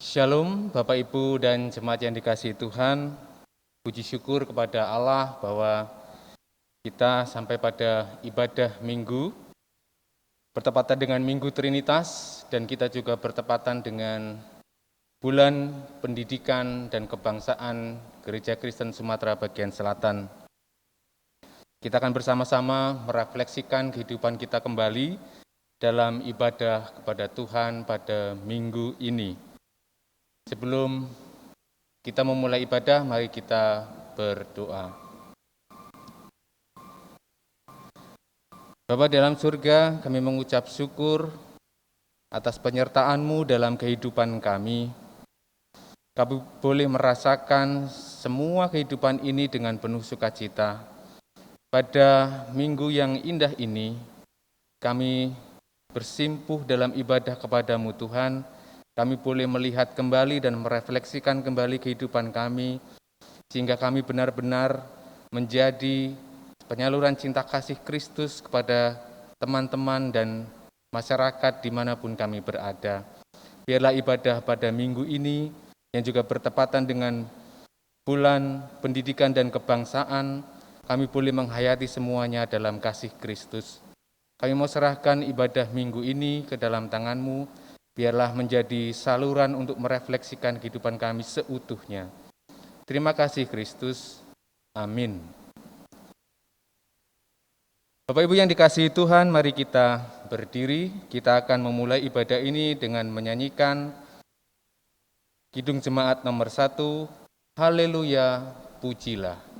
Shalom Bapak Ibu dan jemaat yang dikasihi Tuhan. Puji syukur kepada Allah bahwa kita sampai pada ibadah minggu bertepatan dengan Minggu Trinitas, dan kita juga bertepatan dengan bulan pendidikan dan kebangsaan Gereja Kristen Sumatera bagian Selatan. Kita akan bersama-sama merefleksikan kehidupan kita kembali dalam ibadah kepada Tuhan pada minggu ini. Sebelum kita memulai ibadah, mari kita berdoa. Bapa dalam surga, kami mengucap syukur atas penyertaan-Mu dalam kehidupan kami. Kami boleh merasakan semua kehidupan ini dengan penuh sukacita. Pada minggu yang indah ini, kami bersimpuh dalam ibadah kepada-Mu Tuhan. Kami boleh melihat kembali dan merefleksikan kembali kehidupan kami, sehingga kami benar-benar menjadi penyaluran cinta kasih Kristus kepada teman-teman dan masyarakat dimanapun kami berada. Biarlah ibadah pada minggu ini, yang juga bertepatan dengan bulan pendidikan dan kebangsaan, kami boleh menghayati semuanya dalam kasih Kristus. Kami mau serahkan ibadah minggu ini ke dalam tangan-Mu. Biarlah menjadi saluran untuk merefleksikan kehidupan kami seutuhnya. Terima kasih Kristus. Amin. Bapak Ibu yang dikasihi Tuhan, mari kita berdiri. Kita akan memulai ibadah ini dengan menyanyikan Kidung Jemaat nomor 1, Haleluya, Pujilah.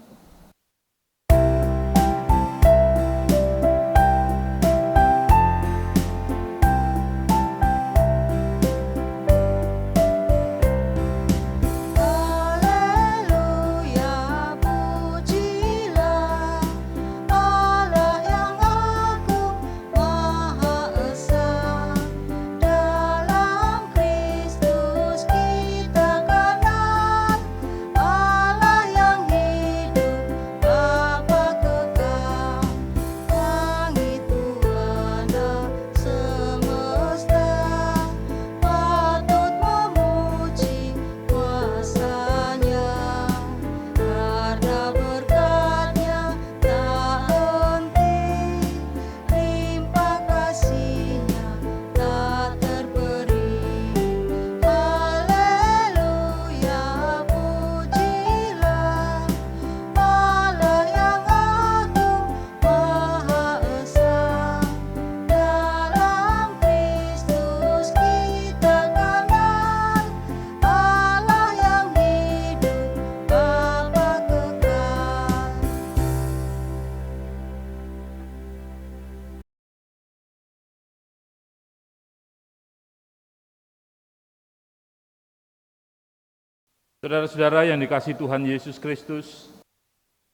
Saudara-saudara yang dikasihi Tuhan Yesus Kristus,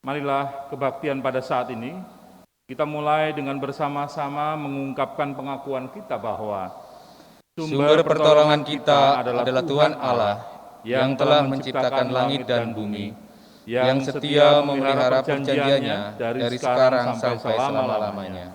marilah kebaktian pada saat ini kita mulai dengan bersama-sama mengungkapkan pengakuan kita bahwa Sumber pertolongan kita adalah Tuhan Allah yang telah menciptakan langit dan bumi, yang setia memelihara perjanjiannya dari sekarang sampai selama-lamanya.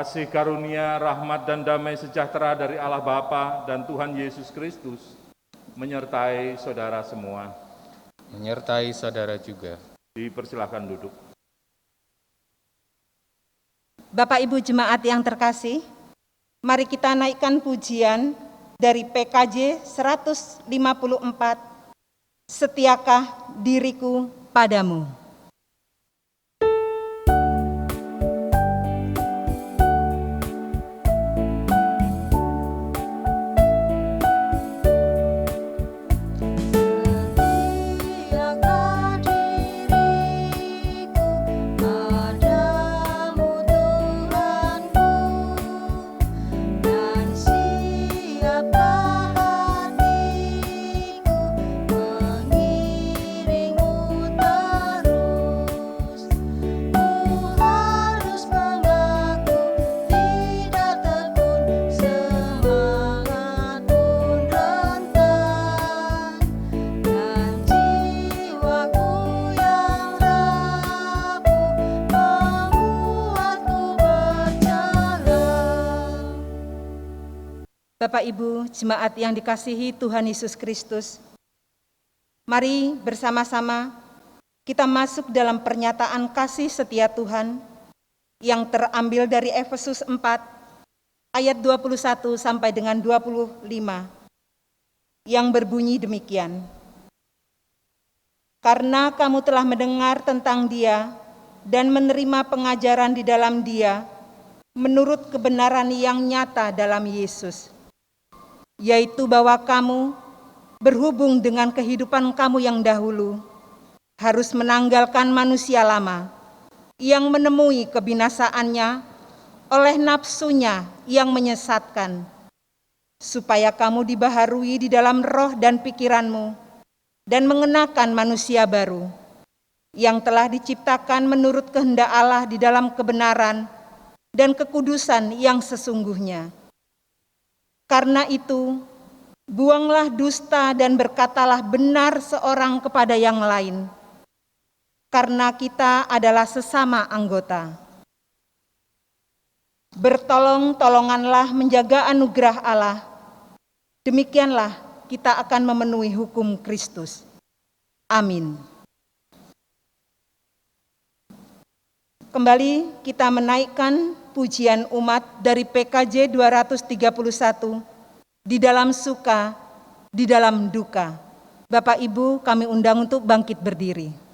kasih karunia, rahmat dan damai sejahtera dari Allah Bapa dan Tuhan Yesus Kristus menyertai saudara semua. Menyertai saudara juga. Dipersilakan duduk. Bapak Ibu jemaat yang terkasih, mari kita naikkan pujian dari PKJ 154, Setiakah Diriku Padamu. Mengiringmu terus. Bapak Ibu jemaat yang dikasihi Tuhan Yesus Kristus, mari bersama-sama kita masuk dalam pernyataan kasih setia Tuhan yang terambil dari Efesus 4 ayat 21 sampai dengan 25 yang berbunyi demikian. Karena kamu telah mendengar tentang Dia dan menerima pengajaran di dalam Dia menurut kebenaran yang nyata dalam Yesus, yaitu bahwa kamu berhubung dengan kehidupan kamu yang dahulu harus menanggalkan manusia lama yang menemui kebinasaannya oleh nafsunya yang menyesatkan, supaya kamu dibaharui di dalam roh dan pikiranmu dan mengenakan manusia baru yang telah diciptakan menurut kehendak Allah di dalam kebenaran dan kekudusan yang sesungguhnya. Karena itu, buanglah dusta dan berkatalah benar seorang kepada yang lain, karena kita adalah sesama anggota. Bertolong-tolonganlah menjaga anugerah Allah, demikianlah kita akan memenuhi hukum Kristus. Amin. Kembali kita menaikkan pujian umat dari PKJ 231, di dalam suka, di dalam duka. Bapak Ibu kami undang untuk bangkit berdiri.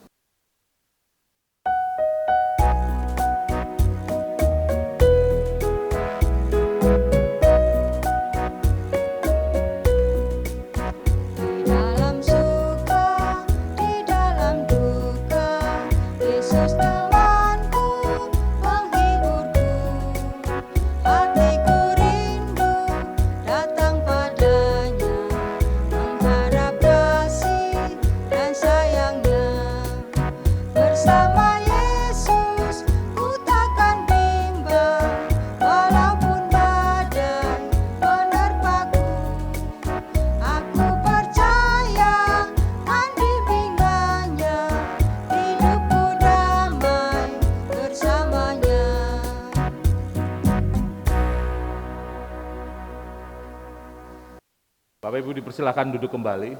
Bapak Ibu dipersilakan duduk kembali.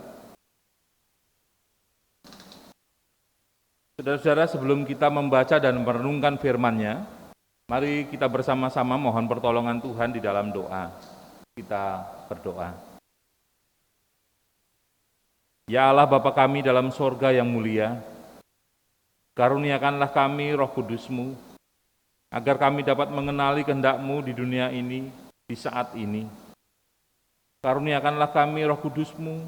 Saudara-saudara, sebelum kita membaca dan merenungkan firman-Nya, mari kita bersama-sama mohon pertolongan Tuhan di dalam doa. Kita berdoa. Ya Allah Bapa kami dalam sorga yang mulia, karuniakanlah kami Roh Kudus-Mu, agar kami dapat mengenali kehendak-Mu di dunia ini, di saat ini. Karuniakanlah kami Roh Kudus-Mu,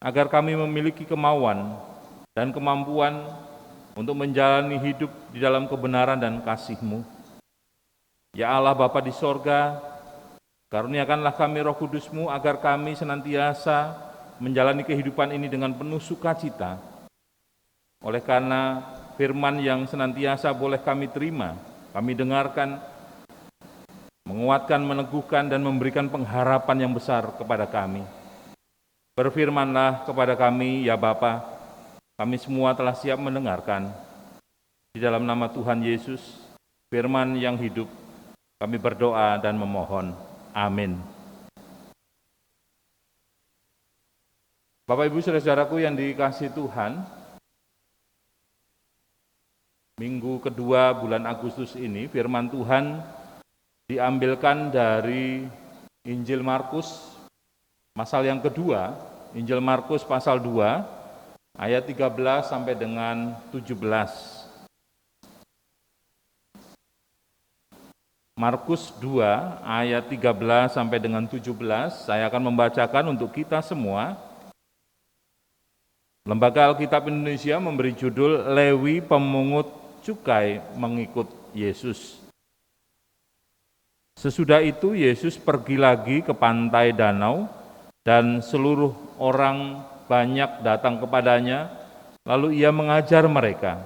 agar kami memiliki kemauan dan kemampuan untuk menjalani hidup di dalam kebenaran dan kasih-Mu. Ya Allah Bapa di sorga, karuniakanlah kami Roh Kudus-Mu, agar kami senantiasa menjalani kehidupan ini dengan penuh sukacita. Oleh karena firman yang senantiasa boleh kami terima, kami dengarkan, menguatkan, meneguhkan, dan memberikan pengharapan yang besar kepada kami. Berfirmanlah kepada kami, ya Bapa, kami semua telah siap mendengarkan. Di dalam nama Tuhan Yesus, firman yang hidup, kami berdoa dan memohon. Amin. Bapak Ibu saudara-saudaraku yang dikasihi Tuhan, minggu kedua bulan Agustus ini, firman Tuhan diambilkan dari Injil Markus, pasal yang kedua, Injil Markus pasal 2, ayat 13 sampai dengan 17. Markus 2, ayat 13 sampai dengan 17, saya akan membacakan untuk kita semua. Lembaga Alkitab Indonesia memberi judul Lewi Pemungut Cukai Mengikut Yesus. Sesudah itu Yesus pergi lagi ke pantai danau dan seluruh orang banyak datang kepadanya, lalu ia mengajar mereka.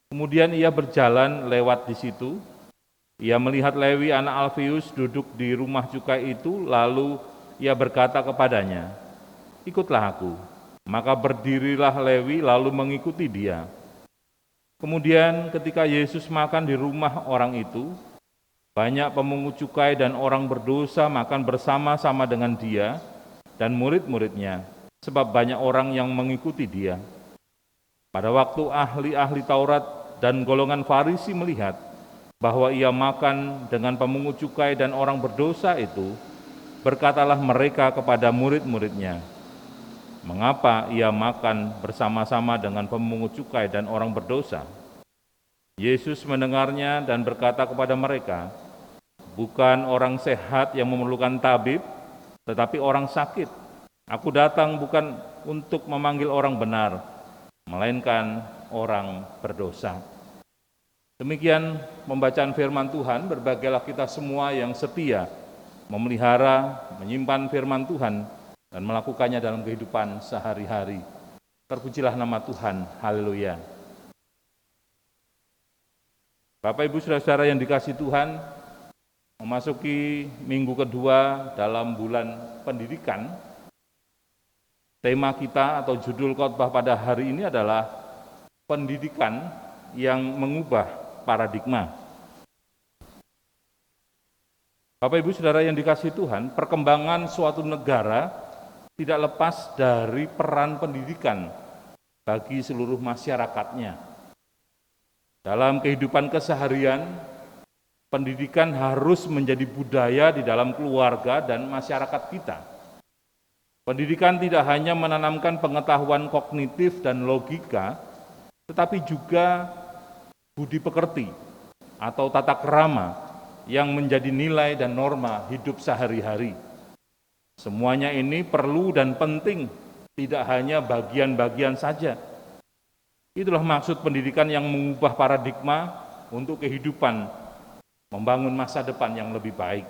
Kemudian ia berjalan lewat di situ, ia melihat Lewi anak Alfius duduk di rumah cukai itu, lalu ia berkata kepadanya, "Ikutlah aku." Maka berdirilah Lewi lalu mengikuti dia. Kemudian ketika Yesus makan di rumah orang itu, Banyak pemungut cukai dan orang berdosa makan bersama-sama dengan dia dan murid-muridnya, sebab banyak orang yang mengikuti dia. Pada waktu ahli-ahli Taurat dan golongan Farisi melihat bahwa ia makan dengan pemungut cukai dan orang berdosa itu, berkatalah mereka kepada murid-muridnya, "Mengapa ia makan bersama-sama dengan pemungut cukai dan orang berdosa?" Yesus mendengarnya dan berkata kepada mereka, "Bukan orang sehat yang memerlukan tabib, tetapi orang sakit. Aku datang bukan untuk memanggil orang benar, melainkan orang berdosa." Demikian pembacaan firman Tuhan. Berbahagialah kita semua yang setia memelihara, menyimpan firman Tuhan, dan melakukannya dalam kehidupan sehari-hari. Terpujilah nama Tuhan. Haleluya. Bapak, Ibu, Saudara-saudara yang dikasihi Tuhan, memasuki minggu kedua dalam bulan pendidikan. Tema kita atau judul khotbah pada hari ini adalah pendidikan yang mengubah paradigma. Bapak, Ibu, Saudara yang dikasihi Tuhan, perkembangan suatu negara tidak lepas dari peran pendidikan bagi seluruh masyarakatnya. Dalam kehidupan keseharian, pendidikan harus menjadi budaya di dalam keluarga dan masyarakat kita. Pendidikan tidak hanya menanamkan pengetahuan kognitif dan logika, tetapi juga budi pekerti atau tata krama yang menjadi nilai dan norma hidup sehari-hari. Semuanya ini perlu dan penting, tidak hanya bagian-bagian saja. Itulah maksud pendidikan yang mengubah paradigma untuk kehidupan, membangun masa depan yang lebih baik.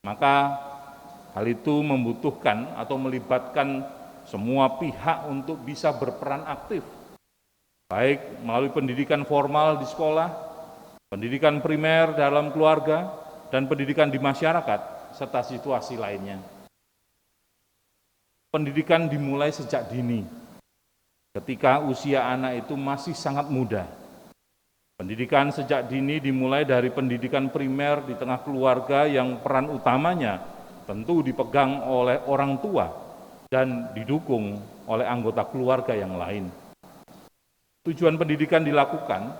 Maka hal itu membutuhkan atau melibatkan semua pihak untuk bisa berperan aktif, baik melalui pendidikan formal di sekolah, pendidikan primer dalam keluarga, dan pendidikan di masyarakat, serta situasi lainnya. Pendidikan dimulai sejak dini, ketika usia anak itu masih sangat muda. Pendidikan sejak dini dimulai dari pendidikan primer di tengah keluarga yang peran utamanya tentu dipegang oleh orang tua dan didukung oleh anggota keluarga yang lain. Tujuan pendidikan dilakukan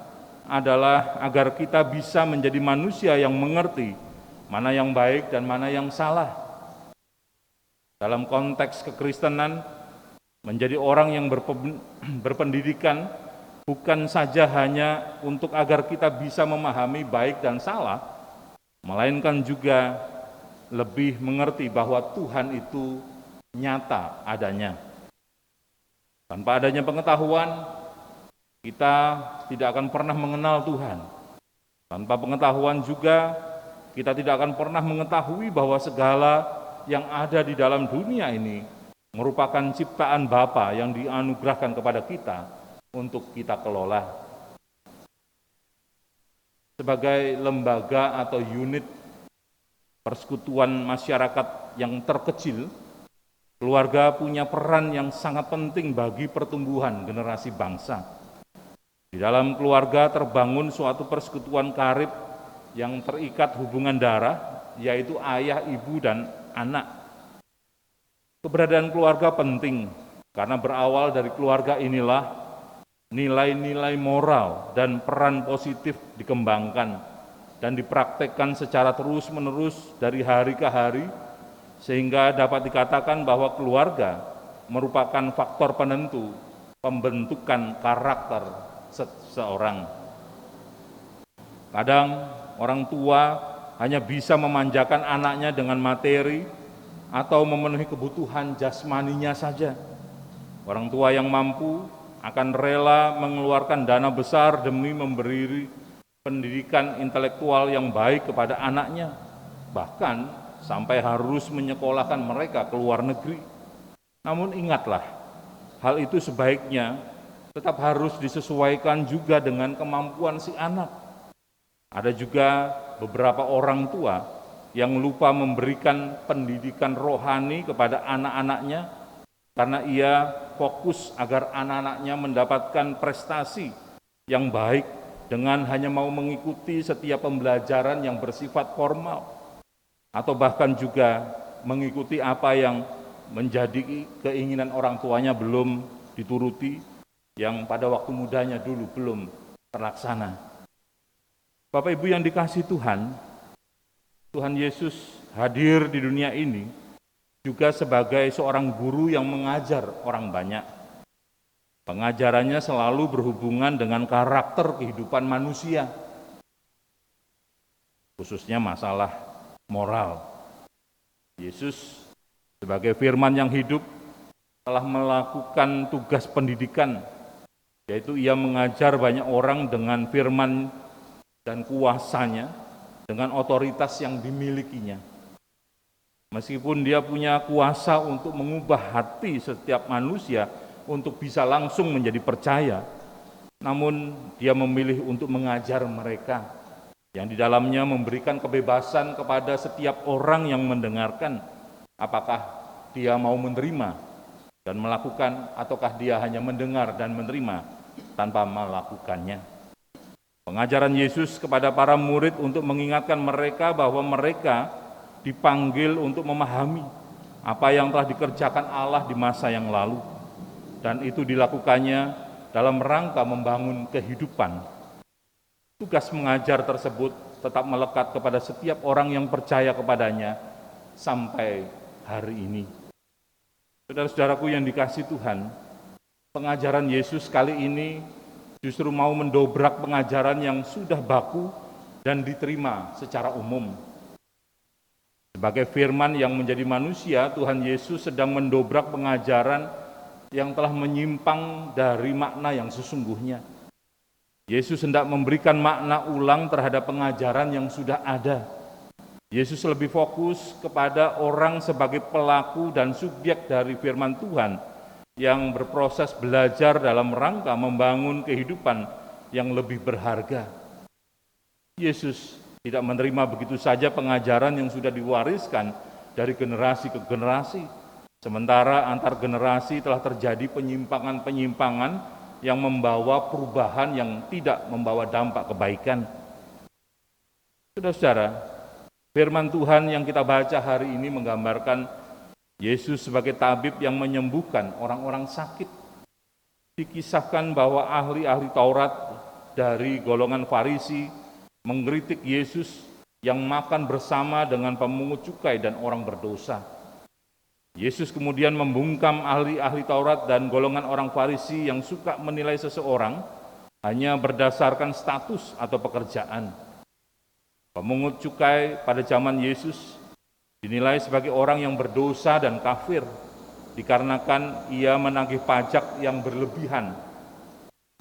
adalah agar kita bisa menjadi manusia yang mengerti mana yang baik dan mana yang salah. Dalam konteks kekristenan, menjadi orang yang berpendidikan bukan saja hanya untuk agar kita bisa memahami baik dan salah, melainkan juga lebih mengerti bahwa Tuhan itu nyata adanya. Tanpa adanya pengetahuan, kita tidak akan pernah mengenal Tuhan. Tanpa pengetahuan juga, kita tidak akan pernah mengetahui bahwa segala yang ada di dalam dunia ini merupakan ciptaan Bapa yang dianugerahkan kepada kita untuk kita kelola. Sebagai lembaga atau unit persekutuan masyarakat yang terkecil, keluarga punya peran yang sangat penting bagi pertumbuhan generasi bangsa. Di dalam keluarga terbangun suatu persekutuan karib yang terikat hubungan darah, yaitu ayah, ibu, dan anak. Keberadaan keluarga penting, karena berawal dari keluarga inilah nilai-nilai moral dan peran positif dikembangkan dan dipraktekkan secara terus-menerus dari hari ke hari, sehingga dapat dikatakan bahwa keluarga merupakan faktor penentu pembentukan karakter seseorang. Kadang orang tua hanya bisa memanjakan anaknya dengan materi atau memenuhi kebutuhan jasmaninya saja. Orang tua yang mampu akan rela mengeluarkan dana besar demi memberi pendidikan intelektual yang baik kepada anaknya, bahkan sampai harus menyekolahkan mereka ke luar negeri. Namun ingatlah, hal itu sebaiknya tetap harus disesuaikan juga dengan kemampuan si anak. Ada juga beberapa orang tua yang lupa memberikan pendidikan rohani kepada anak-anaknya karena ia fokus agar anak-anaknya mendapatkan prestasi yang baik dengan hanya mau mengikuti setiap pembelajaran yang bersifat formal, atau bahkan juga mengikuti apa yang menjadi keinginan orang tuanya belum dituruti, yang pada waktu mudanya dulu belum terlaksana. Bapak Ibu yang dikasihi Tuhan, Tuhan Yesus hadir di dunia ini juga sebagai seorang guru yang mengajar orang banyak. Pengajarannya selalu berhubungan dengan karakter kehidupan manusia, khususnya masalah moral. Yesus sebagai firman yang hidup telah melakukan tugas pendidikan, yaitu ia mengajar banyak orang dengan firman dan kuasanya, dengan otoritas yang dimilikinya. Meskipun dia punya kuasa untuk mengubah hati setiap manusia untuk bisa langsung menjadi percaya, namun dia memilih untuk mengajar mereka, yang di dalamnya memberikan kebebasan kepada setiap orang yang mendengarkan, apakah dia mau menerima dan melakukan, ataukah dia hanya mendengar dan menerima tanpa melakukannya. Pengajaran Yesus kepada para murid untuk mengingatkan mereka bahwa mereka dipanggil untuk memahami apa yang telah dikerjakan Allah di masa yang lalu, dan itu dilakukannya dalam rangka membangun kehidupan. Tugas mengajar tersebut tetap melekat kepada setiap orang yang percaya kepadanya sampai hari ini. Saudara-saudaraku yang dikasihi Tuhan, pengajaran Yesus kali ini justru mau mendobrak pengajaran yang sudah baku dan diterima secara umum. Sebagai firman yang menjadi manusia, Tuhan Yesus sedang mendobrak pengajaran yang telah menyimpang dari makna yang sesungguhnya. Yesus hendak memberikan makna ulang terhadap pengajaran yang sudah ada. Yesus lebih fokus kepada orang sebagai pelaku dan subjek dari firman Tuhan yang berproses belajar dalam rangka membangun kehidupan yang lebih berharga. Yesus tidak menerima begitu saja pengajaran yang sudah diwariskan dari generasi ke generasi. Sementara antar generasi telah terjadi penyimpangan-penyimpangan yang membawa perubahan yang tidak membawa dampak kebaikan. Saudara-saudara, firman Tuhan yang kita baca hari ini menggambarkan Yesus sebagai tabib yang menyembuhkan orang-orang sakit. Dikisahkan bahwa ahli-ahli Taurat dari golongan Farisi mengkritik Yesus yang makan bersama dengan pemungut cukai dan orang berdosa. Yesus kemudian membungkam ahli-ahli Taurat dan golongan orang Farisi yang suka menilai seseorang hanya berdasarkan status atau pekerjaan. Pemungut cukai pada zaman Yesus dinilai sebagai orang yang berdosa dan kafir, dikarenakan ia menagih pajak yang berlebihan.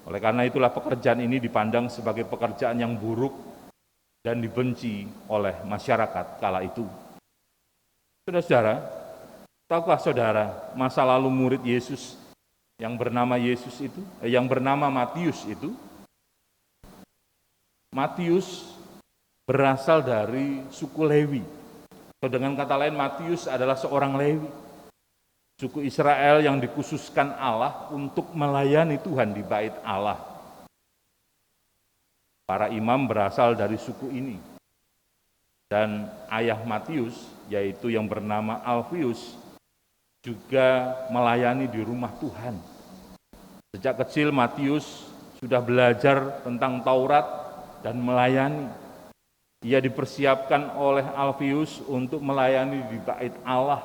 Oleh karena itulah pekerjaan ini dipandang sebagai pekerjaan yang buruk dan dibenci oleh masyarakat kala itu. Saudara-saudara, tahukah saudara masa lalu murid Yesus yang bernama Matius itu? Matius berasal dari suku Lewi. Atau dengan kata lain, Matius adalah seorang Lewi, suku Israel yang dikhususkan Allah untuk melayani Tuhan di bait Allah. Para imam berasal dari suku ini. Dan ayah Matius, yaitu yang bernama Alfius, juga melayani di rumah Tuhan. Sejak kecil Matius sudah belajar tentang Taurat dan melayani. Ia dipersiapkan oleh Alfius untuk melayani di bait Allah.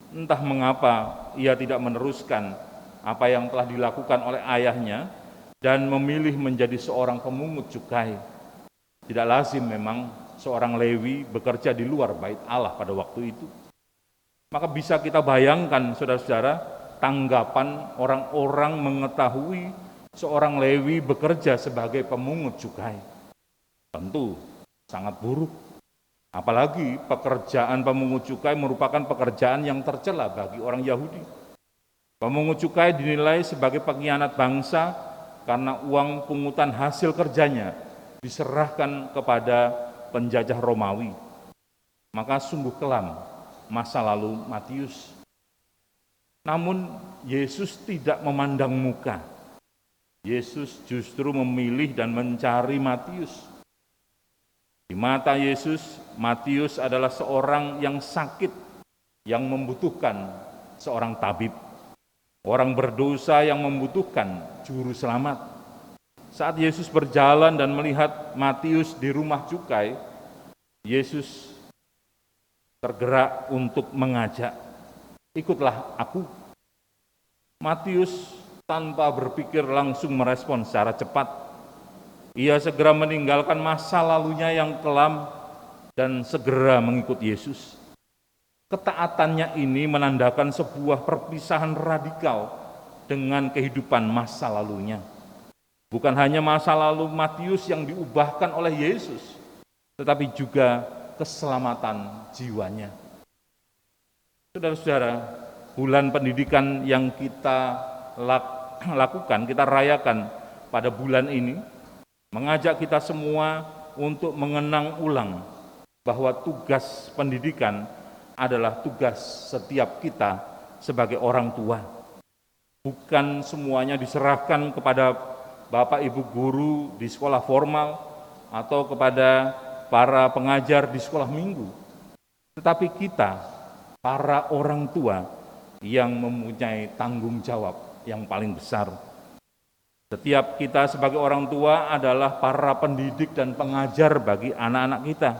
Entah mengapa ia tidak meneruskan apa yang telah dilakukan oleh ayahnya dan memilih menjadi seorang pemungut cukai. Tidak lazim memang seorang Lewi bekerja di luar bait Allah pada waktu itu. Maka bisa kita bayangkan, saudara-saudara, tanggapan orang-orang mengetahui seorang Lewi bekerja sebagai pemungut cukai. Tentu sangat buruk. Apalagi pekerjaan pemungut cukai merupakan pekerjaan yang tercela bagi orang Yahudi. Pemungut cukai dinilai sebagai pengkhianat bangsa karena uang pungutan hasil kerjanya diserahkan kepada penjajah Romawi. Maka sungguh kelam masa lalu Matius. Namun Yesus tidak memandang muka. Yesus justru memilih dan mencari Matius. Di mata Yesus, Matius adalah seorang yang sakit, yang membutuhkan seorang tabib. Orang berdosa yang membutuhkan juru selamat. Saat Yesus berjalan dan melihat Matius di rumah cukai, Yesus tergerak untuk mengajak, "Ikutlah aku." Matius tanpa berpikir langsung merespon secara cepat. Ia segera meninggalkan masa lalunya yang kelam dan segera mengikut Yesus. Ketaatannya ini menandakan sebuah perpisahan radikal dengan kehidupan masa lalunya. Bukan hanya masa lalu Matius yang diubahkan oleh Yesus, tetapi juga keselamatan jiwanya. Saudara-saudara, bulan pendidikan yang kita lakukan, kita rayakan pada bulan ini, mengajak kita semua untuk mengenang ulang bahwa tugas pendidikan adalah tugas setiap kita sebagai orang tua. Bukan semuanya diserahkan kepada Bapak Ibu guru di sekolah formal atau kepada para pengajar di sekolah minggu. Tetapi kita, para orang tua yang mempunyai tanggung jawab yang paling besar. Setiap kita sebagai orang tua adalah para pendidik dan pengajar bagi anak-anak kita.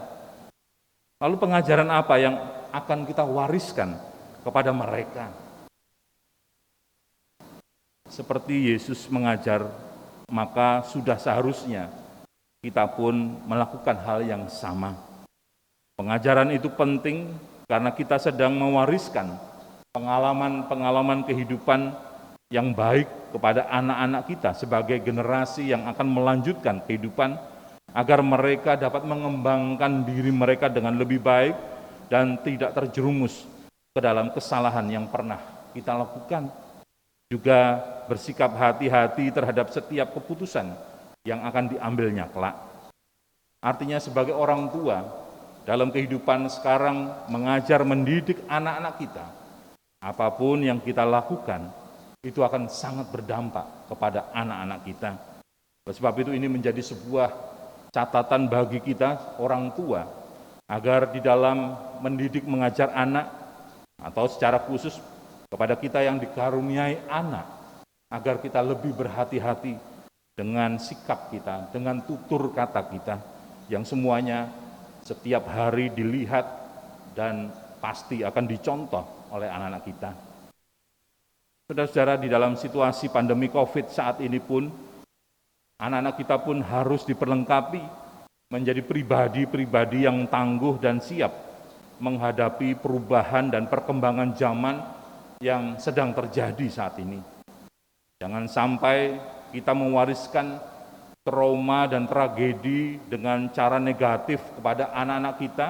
Lalu pengajaran apa yang akan kita wariskan kepada mereka? Seperti Yesus mengajar, maka sudah seharusnya kita pun melakukan hal yang sama. Pengajaran itu penting karena kita sedang mewariskan pengalaman-pengalaman kehidupan yang baik kepada anak-anak kita sebagai generasi yang akan melanjutkan kehidupan agar mereka dapat mengembangkan diri mereka dengan lebih baik dan tidak terjerumus ke dalam kesalahan yang pernah kita lakukan. Juga bersikap hati-hati terhadap setiap keputusan yang akan diambilnya kelak. Artinya sebagai orang tua, dalam kehidupan sekarang mengajar mendidik anak-anak kita, apapun yang kita lakukan, itu akan sangat berdampak kepada anak-anak kita. Oleh sebab itu ini menjadi sebuah catatan bagi kita orang tua, agar di dalam mendidik mengajar anak, atau secara khusus kepada kita yang dikaruniai anak, agar kita lebih berhati-hati dengan sikap kita, dengan tutur kata kita, yang semuanya setiap hari dilihat dan pasti akan dicontoh oleh anak-anak kita. Saudara-saudara, di dalam situasi pandemi COVID saat ini pun, anak-anak kita pun harus diperlengkapi menjadi pribadi-pribadi yang tangguh dan siap menghadapi perubahan dan perkembangan zaman yang sedang terjadi saat ini. Jangan sampai kita mewariskan trauma dan tragedi dengan cara negatif kepada anak-anak kita,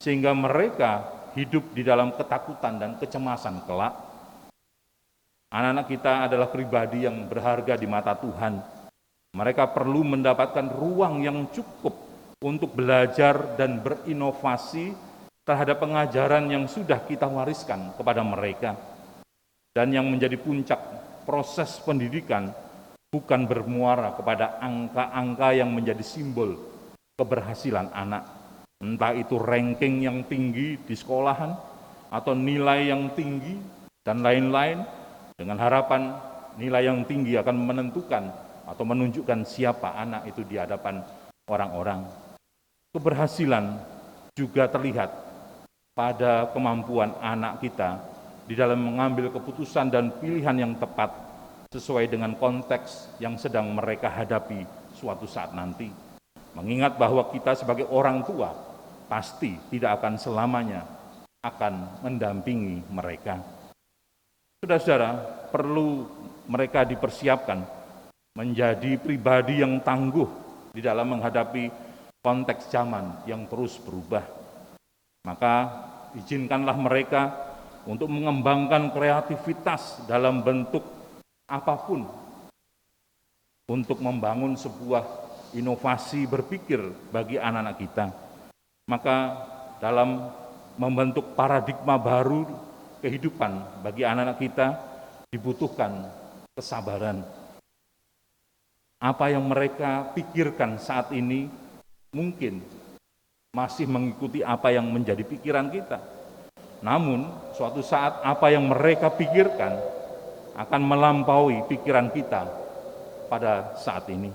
sehingga mereka hidup di dalam ketakutan dan kecemasan kelak. Anak-anak kita adalah pribadi yang berharga di mata Tuhan. Mereka perlu mendapatkan ruang yang cukup untuk belajar dan berinovasi terhadap pengajaran yang sudah kita wariskan kepada mereka. Dan yang menjadi puncak proses pendidikan bukan bermuara kepada angka-angka yang menjadi simbol keberhasilan anak. Entah itu ranking yang tinggi di sekolahan, atau nilai yang tinggi, dan lain-lain, dengan harapan nilai yang tinggi akan menentukan atau menunjukkan siapa anak itu di hadapan orang-orang. Keberhasilan juga terlihat pada kemampuan anak kita di dalam mengambil keputusan dan pilihan yang tepat sesuai dengan konteks yang sedang mereka hadapi suatu saat nanti. Mengingat bahwa kita sebagai orang tua pasti tidak akan selamanya akan mendampingi mereka. Saudara-saudara, perlu mereka dipersiapkan menjadi pribadi yang tangguh di dalam menghadapi konteks zaman yang terus berubah. Maka izinkanlah mereka untuk mengembangkan kreativitas dalam bentuk apapun untuk membangun sebuah inovasi berpikir bagi anak-anak kita. Maka dalam membentuk paradigma baru kehidupan bagi anak-anak kita dibutuhkan kesabaran. Apa yang mereka pikirkan saat ini mungkin masih mengikuti apa yang menjadi pikiran kita. Namun, suatu saat apa yang mereka pikirkan akan melampaui pikiran kita pada saat ini.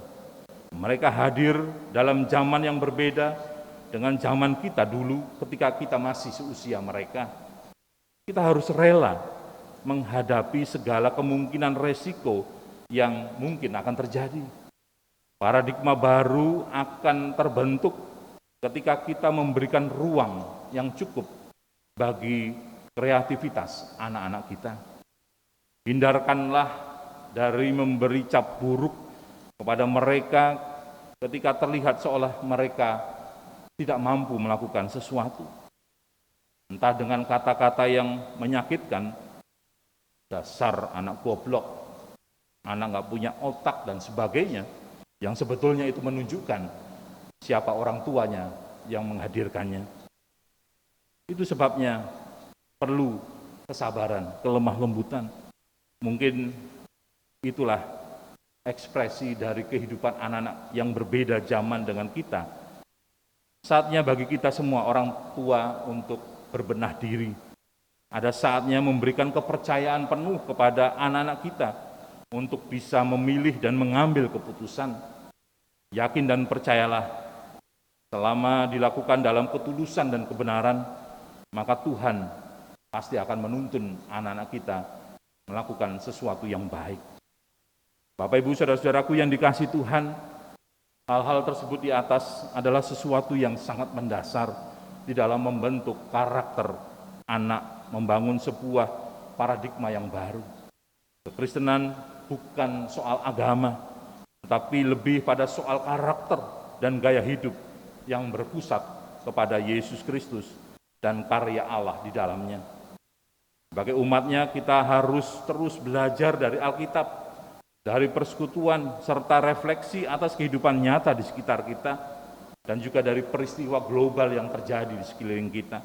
Mereka hadir dalam zaman yang berbeda dengan zaman kita dulu ketika kita masih seusia mereka. Kita harus rela menghadapi segala kemungkinan resiko yang mungkin akan terjadi. Paradigma baru akan terbentuk ketika kita memberikan ruang yang cukup bagi kreativitas anak-anak kita. Hindarkanlah dari memberi cap buruk kepada mereka ketika terlihat seolah mereka tidak mampu melakukan sesuatu. Entah dengan kata-kata yang menyakitkan, dasar anak goblok, anak nggak punya otak dan sebagainya, yang sebetulnya itu menunjukkan siapa orang tuanya yang menghadirkannya. Itu sebabnya perlu kesabaran, kelemah lembutan. Mungkin itulah ekspresi dari kehidupan anak-anak yang berbeda zaman dengan kita. Saatnya bagi kita semua orang tua untuk berbenah diri. Ada saatnya memberikan kepercayaan penuh kepada anak-anak kita untuk bisa memilih dan mengambil keputusan. Yakin dan percayalah, selama dilakukan dalam ketulusan dan kebenaran, maka Tuhan pasti akan menuntun anak-anak kita melakukan sesuatu yang baik. Bapak, Ibu, saudara-saudaraku yang dikasihi Tuhan, hal-hal tersebut di atas adalah sesuatu yang sangat mendasar di dalam membentuk karakter anak, membangun sebuah paradigma yang baru. Kekristenan bukan soal agama, tetapi lebih pada soal karakter dan gaya hidup yang berpusat kepada Yesus Kristus dan karya Allah di dalamnya. Sebagai umatnya, kita harus terus belajar dari Alkitab, dari persekutuan, serta refleksi atas kehidupan nyata di sekitar kita, dan juga dari peristiwa global yang terjadi di sekeliling kita.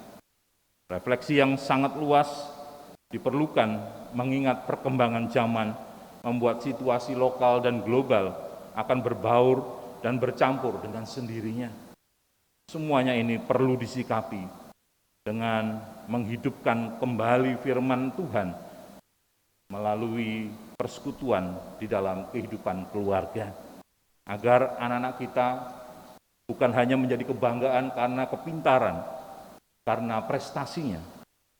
Refleksi yang sangat luas diperlukan mengingat perkembangan zaman membuat situasi lokal dan global akan berbaur dan bercampur dengan sendirinya. Semuanya ini perlu disikapi dengan menghidupkan kembali firman Tuhan melalui persekutuan di dalam kehidupan keluarga, agar anak-anak kita bukan hanya menjadi kebanggaan karena kepintaran, karena prestasinya,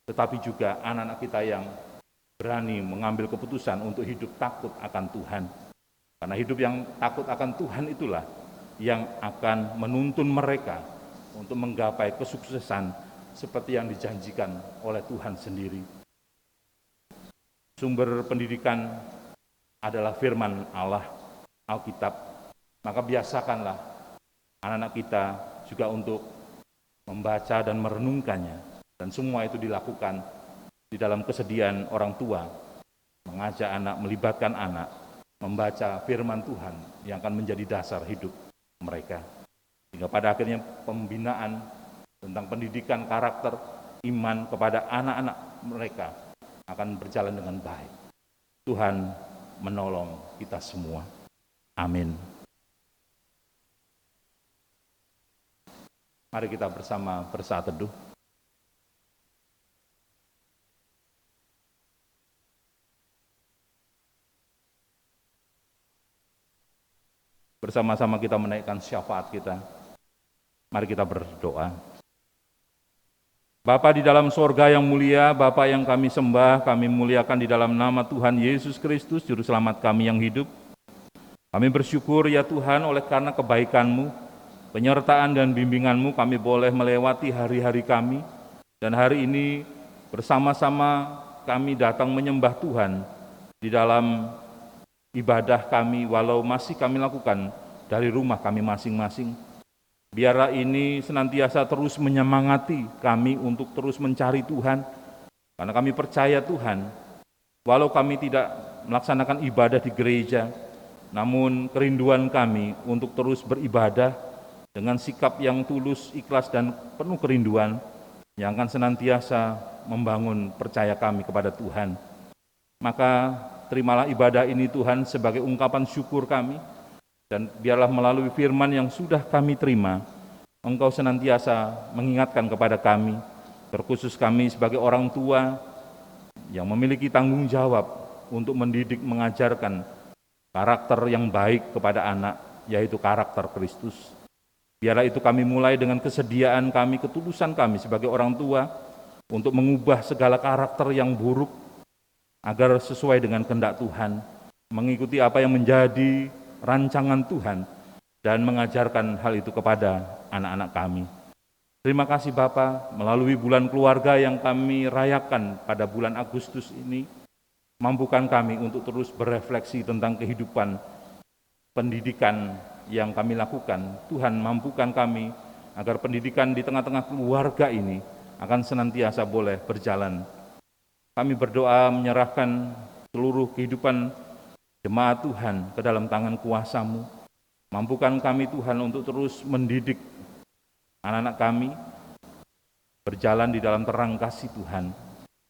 tetapi juga anak-anak kita yang berani mengambil keputusan untuk hidup takut akan Tuhan. Karena hidup yang takut akan Tuhan itulah yang akan menuntun mereka untuk menggapai kesuksesan seperti yang dijanjikan oleh Tuhan sendiri. Sumber pendidikan adalah firman Allah, Alkitab. Maka biasakanlah anak-anak kita juga untuk membaca dan merenungkannya. Dan semua itu dilakukan di dalam kesediaan orang tua, mengajak anak, melibatkan anak, membaca firman Tuhan yang akan menjadi dasar hidup mereka. Sehingga pada akhirnya pembinaan tentang pendidikan karakter iman kepada anak-anak mereka akan berjalan dengan baik. Tuhan menolong kita semua. Amin. Mari kita bersama bersaat teduh. Bersama-sama kita menaikkan syafaat kita. Mari kita berdoa. Bapa di dalam sorga yang mulia, Bapa yang kami sembah, kami muliakan di dalam nama Tuhan Yesus Kristus, Juru Selamat kami yang hidup. Kami bersyukur ya Tuhan, oleh karena kebaikan-Mu, penyertaan dan bimbingan-Mu, kami boleh melewati hari-hari kami. Dan hari ini bersama-sama kami datang menyembah Tuhan di dalam ibadah kami, walau masih kami lakukan dari rumah kami masing-masing. Biarlah ini senantiasa terus menyemangati kami untuk terus mencari Tuhan, karena kami percaya Tuhan, walau kami tidak melaksanakan ibadah di gereja, namun kerinduan kami untuk terus beribadah dengan sikap yang tulus, ikhlas, dan penuh kerinduan, yang akan senantiasa membangun percaya kami kepada Tuhan. Maka terimalah ibadah ini Tuhan sebagai ungkapan syukur kami, Dan biarlah melalui firman yang sudah kami terima, Engkau senantiasa mengingatkan kepada kami, terkhusus kami sebagai orang tua yang memiliki tanggung jawab untuk mendidik, mengajarkan karakter yang baik kepada anak, yaitu karakter Kristus. Biarlah itu kami mulai dengan kesediaan kami, ketulusan kami sebagai orang tua untuk mengubah segala karakter yang buruk agar sesuai dengan kehendak Tuhan, mengikuti apa yang menjadi rancangan Tuhan, dan mengajarkan hal itu kepada anak-anak kami. Terima kasih Bapa, melalui bulan keluarga yang kami rayakan pada bulan Agustus ini, mampukan kami untuk terus berefleksi tentang kehidupan pendidikan yang kami lakukan. Tuhan, mampukan kami agar pendidikan di tengah-tengah keluarga ini akan senantiasa boleh berjalan. Kami berdoa menyerahkan seluruh kehidupan jemaat Tuhan ke dalam tangan kuasa-Mu. Mampukan kami Tuhan untuk terus mendidik anak-anak kami berjalan di dalam terang kasih Tuhan.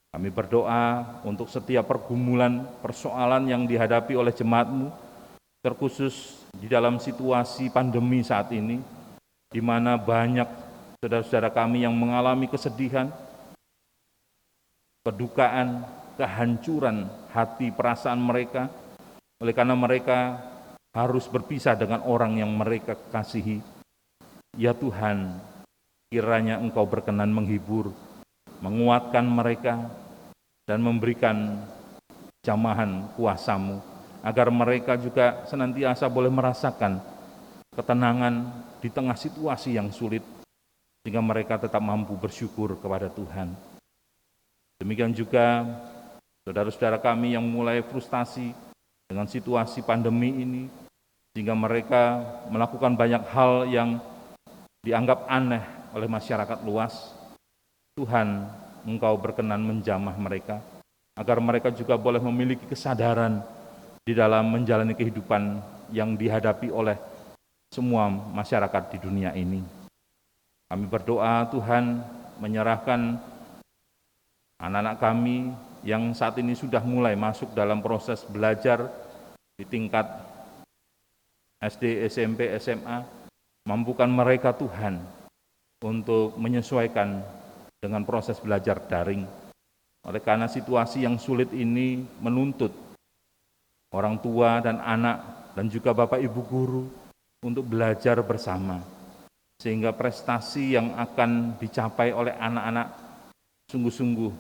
Kami berdoa untuk setiap pergumulan, persoalan yang dihadapi oleh jemaat-Mu, terkhusus di dalam situasi pandemi saat ini, di mana banyak saudara-saudara kami yang mengalami kesedihan, kedukaan, kehancuran hati perasaan mereka, oleh karena mereka harus berpisah dengan orang yang mereka kasihi. Ya Tuhan, kiranya Engkau berkenan menghibur, menguatkan mereka, dan memberikan jamahan kuasa-Mu, agar mereka juga senantiasa boleh merasakan ketenangan di tengah situasi yang sulit, sehingga mereka tetap mampu bersyukur kepada Tuhan. Demikian juga saudara-saudara kami yang mulai frustasi dengan situasi pandemi ini, sehingga mereka melakukan banyak hal yang dianggap aneh oleh masyarakat luas. Tuhan, Engkau berkenan menjamah mereka, agar mereka juga boleh memiliki kesadaran di dalam menjalani kehidupan yang dihadapi oleh semua masyarakat di dunia ini. Kami berdoa Tuhan menyerahkan anak-anak kami yang saat ini sudah mulai masuk dalam proses belajar di tingkat SD, SMP, SMA, mampukan mereka Tuhan untuk menyesuaikan dengan proses belajar daring. Oleh karena situasi yang sulit ini menuntut orang tua dan anak dan juga Bapak Ibu guru untuk belajar bersama, sehingga prestasi yang akan dicapai oleh anak-anak sungguh-sungguh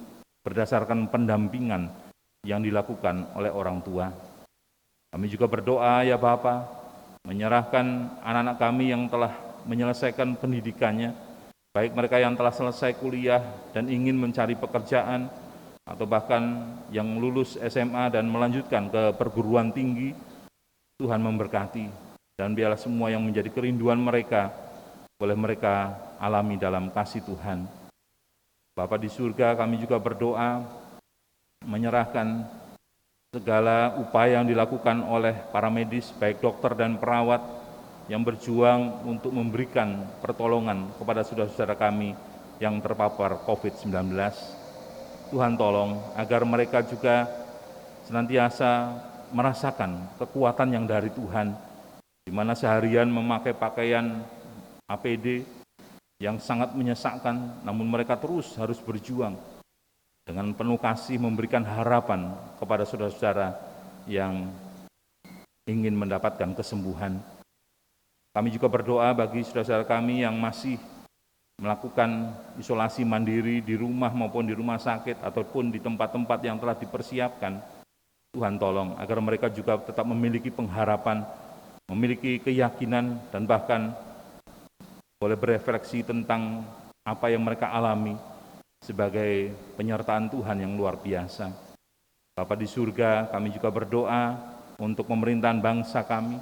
berdasarkan pendampingan yang dilakukan oleh orang tua. Kami juga berdoa ya Bapa, menyerahkan anak-anak kami yang telah menyelesaikan pendidikannya, baik mereka yang telah selesai kuliah dan ingin mencari pekerjaan, atau bahkan yang lulus SMA dan melanjutkan ke perguruan tinggi. Tuhan memberkati, dan biarlah semua yang menjadi kerinduan mereka boleh mereka alami dalam kasih Tuhan. Bapa di surga, kami juga berdoa menyerahkan segala upaya yang dilakukan oleh para medis, baik dokter dan perawat, yang berjuang untuk memberikan pertolongan kepada saudara-saudara kami yang terpapar COVID-19. Tuhan tolong agar mereka juga senantiasa merasakan kekuatan yang dari Tuhan, di mana seharian memakai pakaian APD yang sangat menyesakkan, namun mereka terus harus berjuang dengan penuh kasih memberikan harapan kepada saudara-saudara yang ingin mendapatkan kesembuhan. Kami juga berdoa bagi saudara-saudara kami yang masih melakukan isolasi mandiri di rumah maupun di rumah sakit ataupun di tempat-tempat yang telah dipersiapkan. Tuhan tolong agar mereka juga tetap memiliki pengharapan, memiliki keyakinan, dan bahkan boleh berefleksi tentang apa yang mereka alami sebagai penyertaan Tuhan yang luar biasa. Bapa di surga, kami juga berdoa untuk pemerintahan bangsa kami.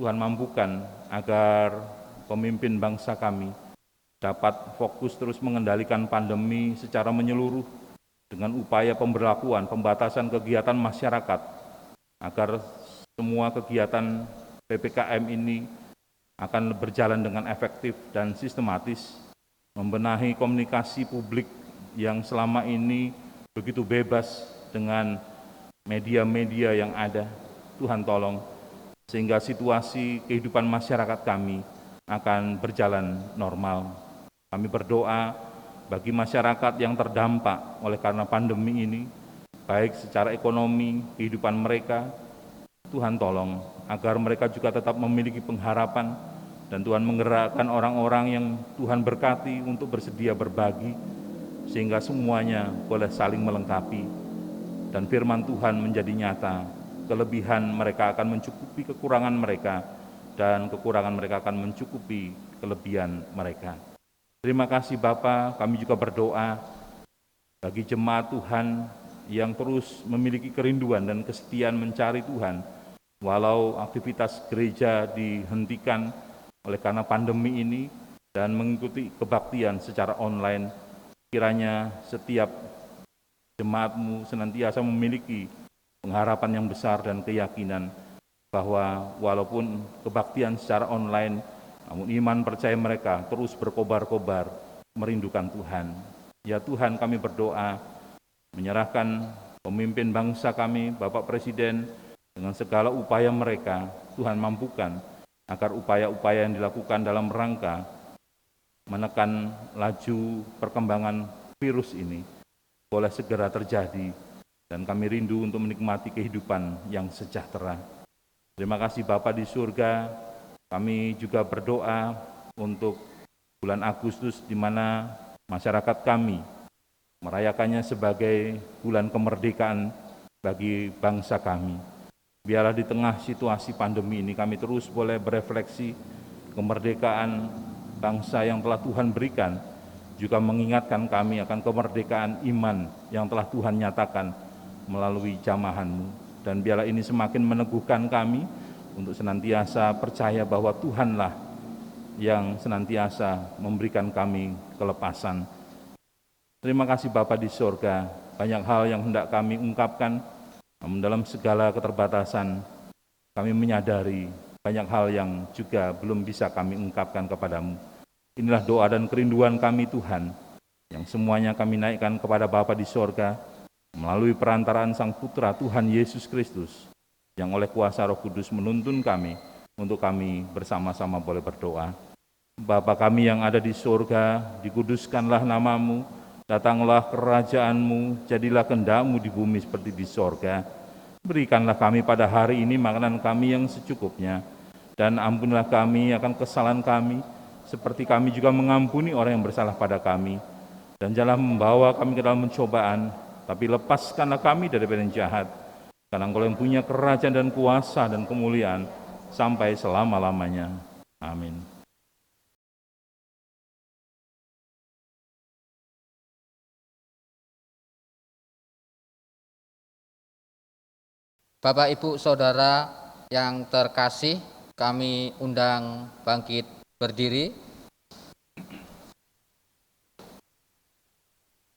Tuhan mampukan agar pemimpin bangsa kami dapat fokus terus mengendalikan pandemi secara menyeluruh dengan upaya pemberlakuan, pembatasan kegiatan masyarakat, agar semua kegiatan PPKM ini akan berjalan dengan efektif dan sistematis, membenahi komunikasi publik yang selama ini begitu bebas dengan media-media yang ada. Tuhan tolong, sehingga situasi kehidupan masyarakat kami akan berjalan normal. Kami berdoa bagi masyarakat yang terdampak oleh karena pandemi ini, baik secara ekonomi, kehidupan mereka, Tuhan tolong agar mereka juga tetap memiliki pengharapan dan Tuhan menggerakkan orang-orang yang Tuhan berkati untuk bersedia berbagi, sehingga semuanya boleh saling melengkapi dan firman Tuhan menjadi nyata. Kelebihan mereka akan mencukupi kekurangan mereka, dan kekurangan mereka akan mencukupi kelebihan mereka. Terima kasih Bapa, kami juga berdoa bagi jemaat Tuhan yang terus memiliki kerinduan dan kesetiaan mencari Tuhan, walau aktivitas gereja dihentikan oleh karena pandemi ini dan mengikuti kebaktian secara online. Kiranya setiap jemaat-Mu senantiasa memiliki pengharapan yang besar dan keyakinan bahwa walaupun kebaktian secara online, namun iman percaya mereka terus berkobar-kobar merindukan Tuhan. Ya Tuhan, kami berdoa menyerahkan pemimpin bangsa kami, Bapak Presiden, dengan segala upaya mereka, Tuhan mampukan agar upaya-upaya yang dilakukan dalam rangka menekan laju perkembangan virus ini boleh segera terjadi, dan kami rindu untuk menikmati kehidupan yang sejahtera. Terima kasih Bapa di surga. Kami juga berdoa untuk bulan Agustus, di mana masyarakat kami merayakannya sebagai bulan kemerdekaan bagi bangsa kami. Biarlah di tengah situasi pandemi ini kami terus boleh berefleksi kemerdekaan bangsa yang telah Tuhan berikan, juga mengingatkan kami akan kemerdekaan iman yang telah Tuhan nyatakan melalui jamahan-Mu. Dan biarlah ini semakin meneguhkan kami untuk senantiasa percaya bahwa Tuhanlah yang senantiasa memberikan kami kelepasan. Terima kasih Bapa di surga, banyak hal yang hendak kami ungkapkan, namun dalam segala keterbatasan kami menyadari banyak hal yang juga belum bisa kami ungkapkan kepadamu. Inilah doa dan kerinduan kami Tuhan, yang semuanya kami naikkan kepada Bapa di surga, melalui perantaraan Sang Putra Tuhan Yesus Kristus, yang oleh kuasa Roh Kudus menuntun kami untuk kami bersama-sama boleh berdoa. Bapa kami yang ada di surga, dikuduskanlah nama-Mu, datanglah kerajaan-Mu, jadilah kehendak-Mu di bumi seperti di surga. Berikanlah kami pada hari ini makanan kami yang secukupnya, dan ampunilah kami akan kesalahan kami, seperti kami juga mengampuni orang yang bersalah pada kami. Dan janganlah membawa kami ke dalam pencobaan, tapi lepaskanlah kami dari yang jahat, karena Engkau yang punya kerajaan dan kuasa dan kemuliaan sampai selama-lamanya. Amin. Bapak, Ibu, Saudara yang terkasih, kami undang bangkit berdiri.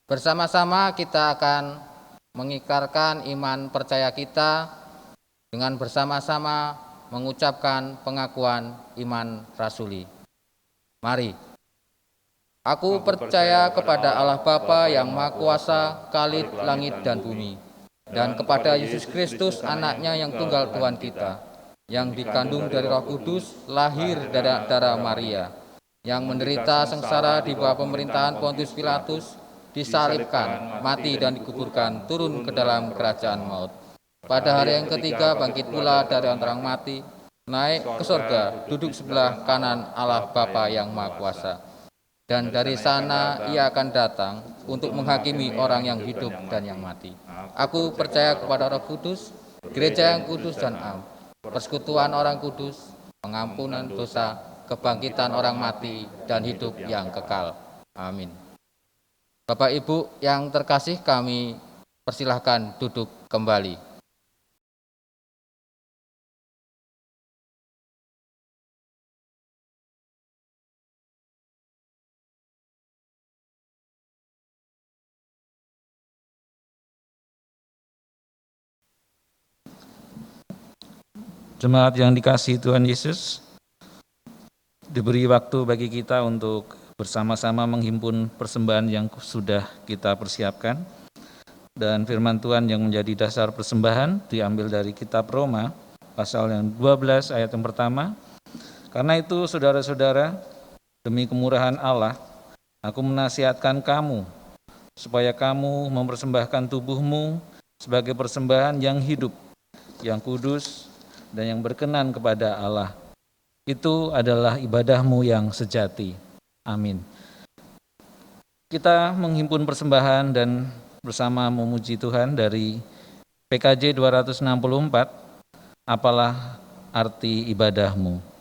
Bersama-sama kita akan mengikrarkan iman percaya kita dengan bersama-sama mengucapkan pengakuan iman rasuli. Mari. Aku percaya kepada Allah Bapa yang Maha Kuasa, Khalid langit dan bumi, dan kepada Yesus Kristus, anaknya yang tunggal Tuhan kita, yang dikandung dari Roh Kudus, lahir dari darah Maria, yang menderita sengsara di bawah pemerintahan Pontius Pilatus, disalibkan, mati dan dikuburkan, turun ke dalam kerajaan maut. Pada hari yang ketiga bangkit pula dari antara orang mati, naik ke surga, duduk sebelah kanan Allah Bapa yang Maha Kuasa. Dan dari sana Ia akan datang untuk menghakimi orang yang hidup dan yang mati. Aku percaya kepada Roh Kudus, gereja yang kudus dan am, persekutuan orang kudus, pengampunan dosa, kebangkitan orang mati, dan hidup yang kekal. Amin. Bapak Ibu yang terkasih, kami persilahkan duduk kembali. Jemaat yang dikasihi Tuhan Yesus, diberi waktu bagi kita untuk bersama-sama menghimpun persembahan yang sudah kita persiapkan. Dan firman Tuhan yang menjadi dasar persembahan diambil dari kitab Roma pasal yang 12 ayat yang pertama. Karena itu saudara-saudara, demi kemurahan Allah, aku menasihatkan kamu supaya kamu mempersembahkan tubuhmu sebagai persembahan yang hidup, yang kudus, dan yang berkenan kepada Allah. Itu adalah ibadahmu yang sejati. Amin. Kita menghimpun persembahan dan bersama memuji Tuhan dari PKJ 264, apalah arti ibadahmu.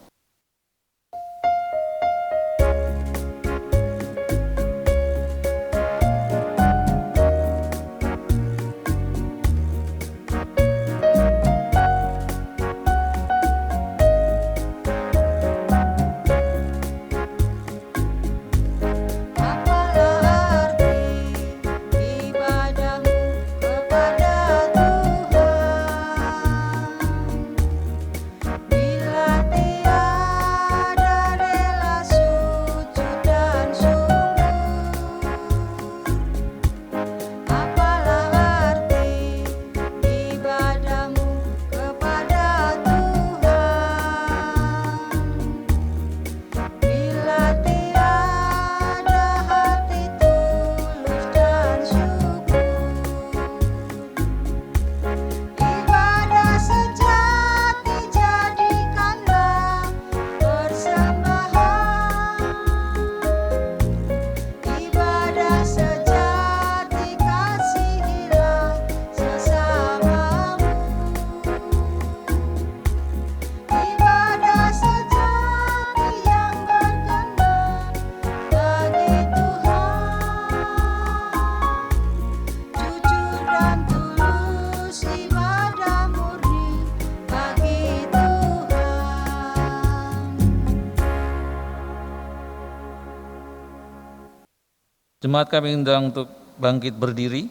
Jemaat kami undang untuk bangkit berdiri.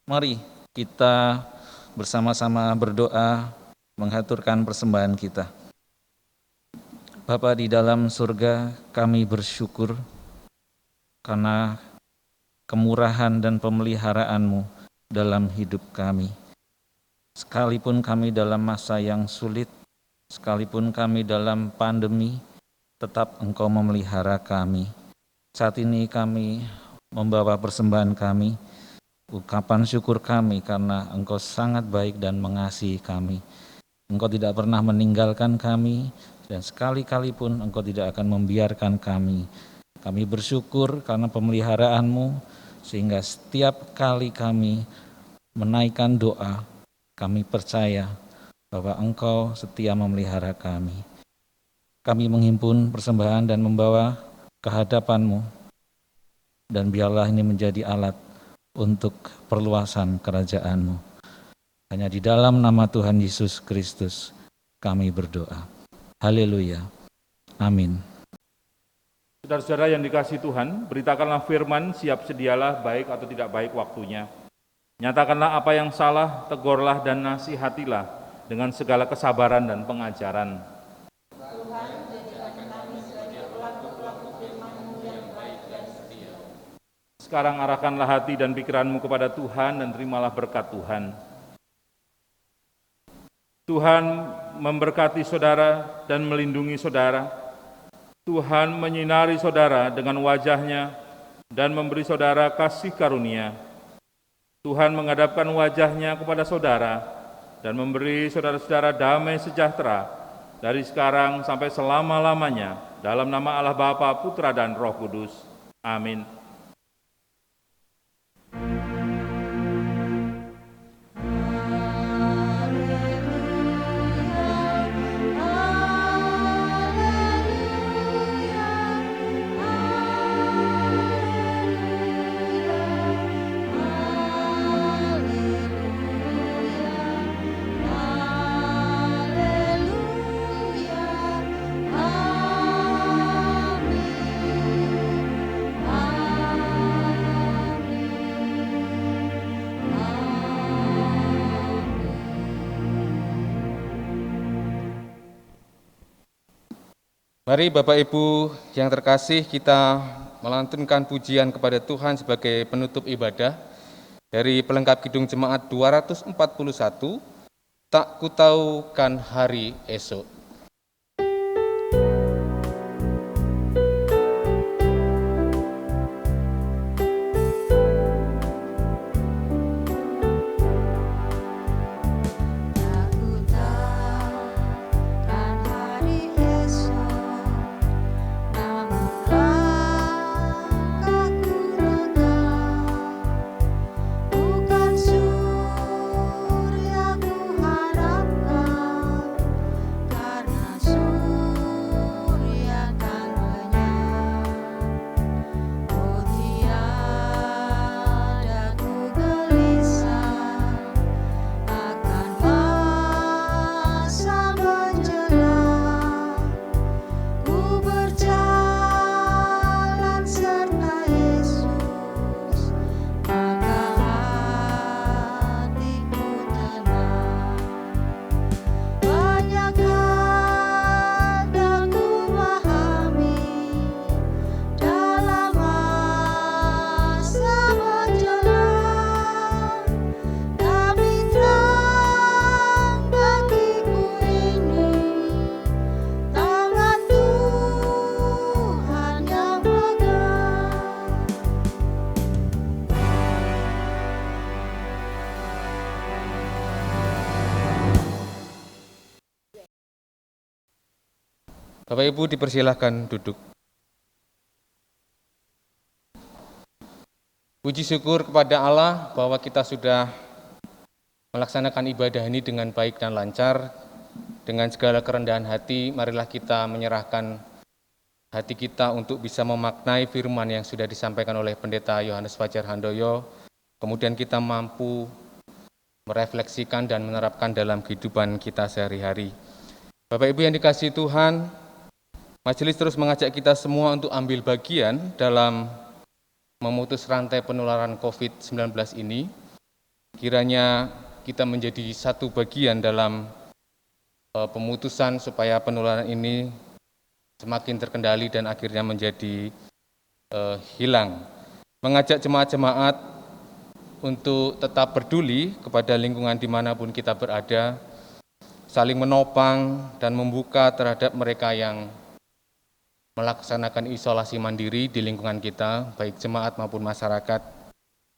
Mari kita bersama-sama berdoa menghaturkan persembahan kita. Bapa di dalam surga, kami bersyukur karena kemurahan dan pemeliharaan-Mu dalam hidup kami. Sekalipun kami dalam masa yang sulit, sekalipun kami dalam pandemi, tetap Engkau memelihara kami. Saat ini kami membawa persembahan kami, ungkapan syukur kami karena Engkau sangat baik dan mengasihi kami. Engkau tidak pernah meninggalkan kami, dan sekali-kali pun Engkau tidak akan membiarkan kami. Kami bersyukur karena pemeliharaan-Mu, sehingga setiap kali kami menaikkan doa, kami percaya bahwa Engkau setia memelihara kami. Kami menghimpun persembahan dan membawa ke hadapan-Mu, dan biarlah ini menjadi alat untuk perluasan kerajaan-Mu. Hanya di dalam nama Tuhan Yesus Kristus kami berdoa. Haleluya. Amin. Saudara-saudara yang dikasihi Tuhan, beritakanlah firman, siap sedialah baik atau tidak baik waktunya. Nyatakanlah apa yang salah, tegurlah dan nasihatilah dengan segala kesabaran dan pengajaran. Sekarang arahkanlah hati dan pikiranmu kepada Tuhan dan terimalah berkat Tuhan. Tuhan memberkati saudara dan melindungi saudara. Tuhan menyinari saudara dengan wajah-Nya dan memberi saudara kasih karunia. Tuhan menghadapkan wajah-Nya kepada saudara dan memberi saudara-saudara damai sejahtera dari sekarang sampai selama-lamanya, dalam nama Allah Bapa, Putra, dan Roh Kudus. Amin. Mari Bapak Ibu yang terkasih, kita melantunkan pujian kepada Tuhan sebagai penutup ibadah. Dari pelengkap Kidung Jemaat 241, tak kutaukan hari esok. Bapak Ibu dipersilahkan duduk. Puji syukur kepada Allah bahwa kita sudah melaksanakan ibadah ini dengan baik dan lancar. Dengan segala kerendahan hati, marilah kita menyerahkan hati kita untuk bisa memaknai firman yang sudah disampaikan oleh Pendeta Yohanes Fajar Handoyo. Kemudian kita mampu merefleksikan dan menerapkan dalam kehidupan kita sehari-hari. Bapak Ibu yang dikasihi Tuhan, majelis terus mengajak kita semua untuk ambil bagian dalam memutus rantai penularan COVID-19 ini. Kiranya kita menjadi satu bagian dalam pemutusan supaya penularan ini semakin terkendali dan akhirnya menjadi hilang. Mengajak jemaat-jemaat untuk tetap peduli kepada lingkungan dimanapun kita berada, saling menopang dan membuka terhadap mereka yang melaksanakan isolasi mandiri di lingkungan kita, baik jemaat maupun masyarakat.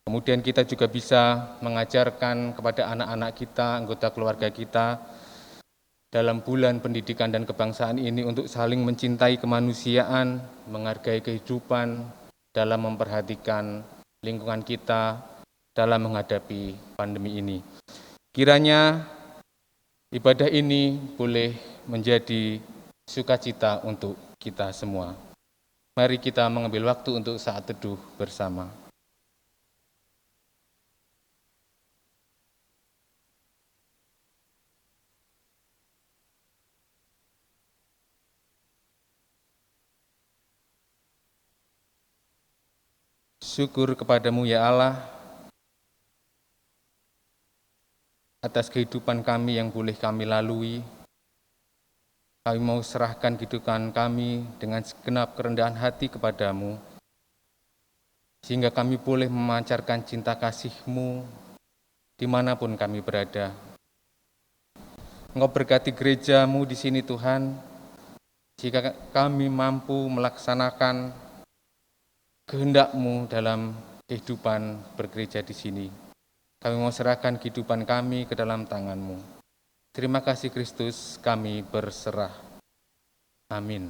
Kemudian kita juga bisa mengajarkan kepada anak-anak kita, anggota keluarga kita, dalam bulan pendidikan dan kebangsaan ini untuk saling mencintai kemanusiaan, menghargai kehidupan, dalam memperhatikan lingkungan kita, dalam menghadapi pandemi ini. Kiranya ibadah ini boleh menjadi sukacita untuk kita semua. Mari kita mengambil waktu untuk saat teduh bersama. Syukur kepadamu ya Allah, atas kehidupan kami yang boleh kami lalui. Kami mau serahkan kehidupan kami dengan segenap kerendahan hati kepadamu, sehingga kami boleh memancarkan cinta kasih-Mu dimanapun kami berada. Engkau berkati gereja-Mu di sini Tuhan, jika kami mampu melaksanakan kehendak-Mu dalam kehidupan bergereja di sini. Kami mau serahkan kehidupan kami ke dalam tangan-Mu. Terima kasih Kristus, kami berserah. Amin.